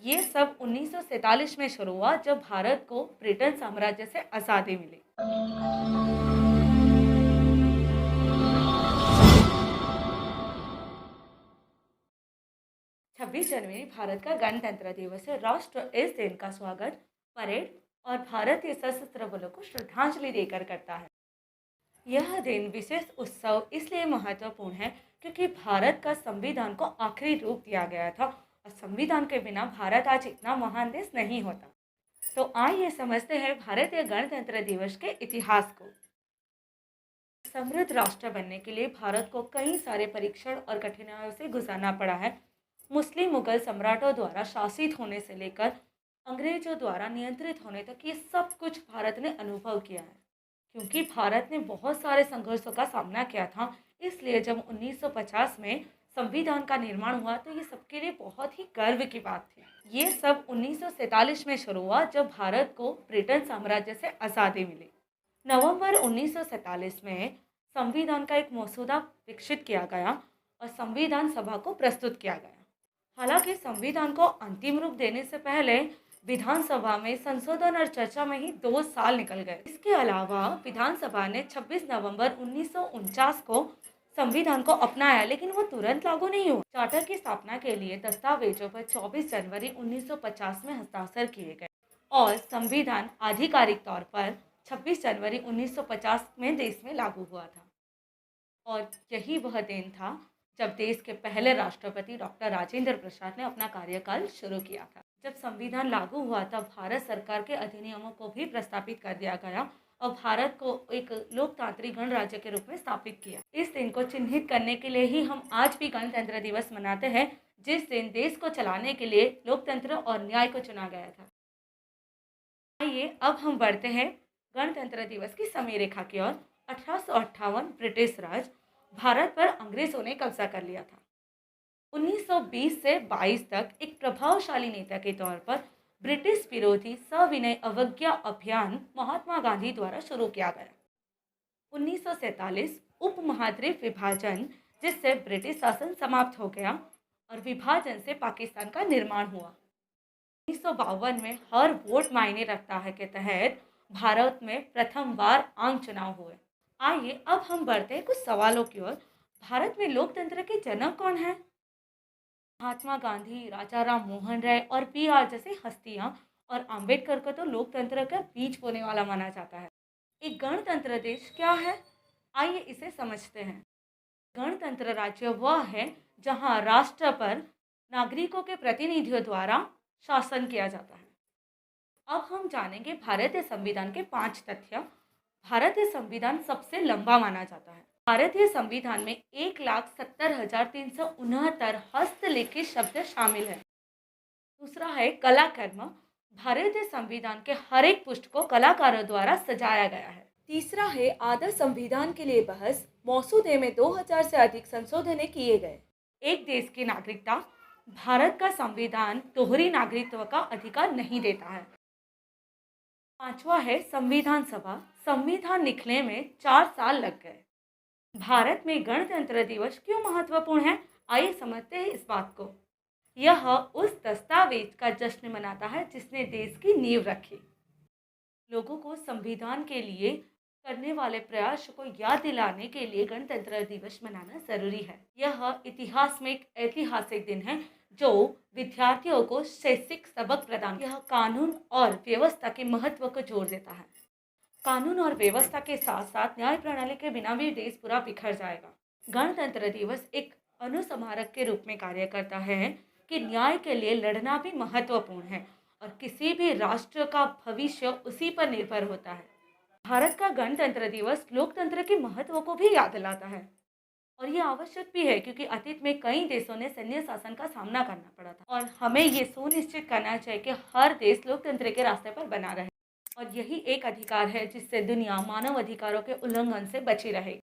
ये सब 1947 में शुरू हुआ जब भारत को ब्रिटेन साम्राज्य से आज़ादी मिली। 26 जनवरी भारत का गणतंत्र दिवस है। राष्ट्र इस दिन का स्वागत परेड और भारतीय सशस्त्र बलों को श्रद्धांजलि देकर करता है। यह दिन विशेष उत्सव इसलिए महत्वपूर्ण है क्योंकि भारत का संविधान को आखिरी रूप दिया गया था और संविधान के बिना भारत आज इतना महान देश नहीं होता। तो आइए समझते हैं भारतीय गणतंत्र दिवस के इतिहास को। समृद्ध राष्ट्र बनने के लिए भारत को कई सारे परीक्षण और कठिनाइयों से गुजरना पड़ा है। मुस्लिम मुगल सम्राटों द्वारा शासित होने से लेकर अंग्रेजों द्वारा नियंत्रित होने तक ये सब कुछ भारत ने अनुभव किया है। क्योंकि भारत ने बहुत सारे संघर्षों का सामना किया था, इसलिए जब 1950 में संविधान का निर्माण हुआ तो ये सबके लिए बहुत ही गर्व की बात थी। ये सब 1947 में शुरू हुआ जब भारत को ब्रिटेन साम्राज्य से आज़ादी मिली। नवंबर 1947 में संविधान का एक मसौदा विकसित किया गया और संविधान सभा को प्रस्तुत किया गया। हालांकि संविधान को अंतिम रूप देने से पहले विधानसभा में संशोधन और चर्चा में ही 2 साल निकल गए। इसके अलावा विधानसभा ने 26 नवंबर 1949 को संविधान को अपनाया, लेकिन वो तुरंत लागू नहीं हुआ। चार्टर की स्थापना के लिए दस्तावेजों पर 24 जनवरी 1950 में हस्ताक्षर किए गए और संविधान आधिकारिक तौर पर 26 जनवरी 1950 में देश में लागू हुआ था। और यही वह दिन था जब देश के पहले राष्ट्रपति डॉक्टर राजेंद्र प्रसाद ने अपना कार्यकाल शुरू किया था। जब संविधान लागू हुआ तब भारत सरकार के अधिनियमों को भी प्रस्तावित कर दिया गया और भारत को एक लोकतांत्रिक गणराज्य के रूप में स्थापित किया। इस दिन को चिन्हित करने के लिए ही हम आज भी गणतंत्र दिवस मनाते हैं, जिस दिन देश को चलाने के लिए लोकतंत्र और न्याय को चुना गया था। आइए अब हम बढ़ते हैं गणतंत्र दिवस की समय रेखा की ओर। 1858 ब्रिटिश राज भारत पर अंग्रेजों ने कब्जा कर लिया था। 1920 से 22 तक एक प्रभावशाली नेता के तौर पर ब्रिटिश विरोधी सविनय अवज्ञा अभियान महात्मा गांधी द्वारा शुरू किया गया। 1947 उपमहाद्वीप विभाजन, जिससे ब्रिटिश शासन समाप्त हो गया और विभाजन से पाकिस्तान का निर्माण हुआ। 1952 में हर वोट मायने रखता है के तहत भारत में प्रथम बार आम चुनाव हुए। आइए अब हम बढ़ते हैं कुछ सवालों की ओर। भारत में लोकतंत्र के जनक कौन है? महात्मा गांधी, राजा राम मोहन राय और पीआर जैसी हस्तियां, और अंबेडकर को तो लोकतंत्र का बीज बोने वाला माना जाता है। एक गणतंत्र देश क्या है? आइए इसे समझते हैं। गणतंत्र राज्य वह है जहां राष्ट्र पर नागरिकों के प्रतिनिधियों द्वारा शासन किया जाता है। अब हम जानेंगे भारतीय संविधान के 5 तथ्य। भारतीय संविधान सबसे लंबा माना जाता है। भारतीय संविधान में 1,70,369 हस्तलिखित शब्द शामिल है। दूसरा है कला कर्म। भारतीय संविधान के हर एक पृष्ठ को कलाकारों द्वारा सजाया गया है। तीसरा है आदर्श संविधान के लिए बहस। मसौदे में 2000 से अधिक संशोधन किए गए। एक देश की नागरिकता। भारत का संविधान दोहरी नागरिकत्व का अधिकार नहीं देता है। पांचवा है संविधान सभा। संविधान लिखने में 4 साल लग गए। भारत में गणतंत्र दिवस क्यों महत्वपूर्ण है? आइए समझते हैं इस बात को। यह उस दस्तावेज का जश्न मनाता है जिसने देश की नींव रखी। लोगों को संविधान के लिए करने वाले प्रयास को याद दिलाने के लिए गणतंत्र दिवस मनाना जरूरी है। यह इतिहास में एक ऐतिहासिक दिन है जो विद्यार्थियों को शैक्षिक सबक प्रदान। यह कानून और व्यवस्था के महत्व को जोर देता है। कानून और व्यवस्था के साथ साथ न्याय प्रणाली के बिना भी देश पूरा बिखर जाएगा। गणतंत्र दिवस एक अनुस्मारक के रूप में कार्य करता है कि न्याय के लिए लड़ना भी महत्वपूर्ण है और किसी भी राष्ट्र का भविष्य उसी पर निर्भर होता है। भारत का गणतंत्र दिवस लोकतंत्र के महत्व को भी याद दिलाता है और ये आवश्यक भी है क्योंकि अतीत में कई देशों ने सैन्य शासन का सामना करना पड़ा था और हमें ये सुनिश्चित करना चाहिए कि हर देश लोकतंत्र के रास्ते पर बना रहे और यही एक अधिकार है जिससे दुनिया मानव अधिकारों के उल्लंघन से बची रहे।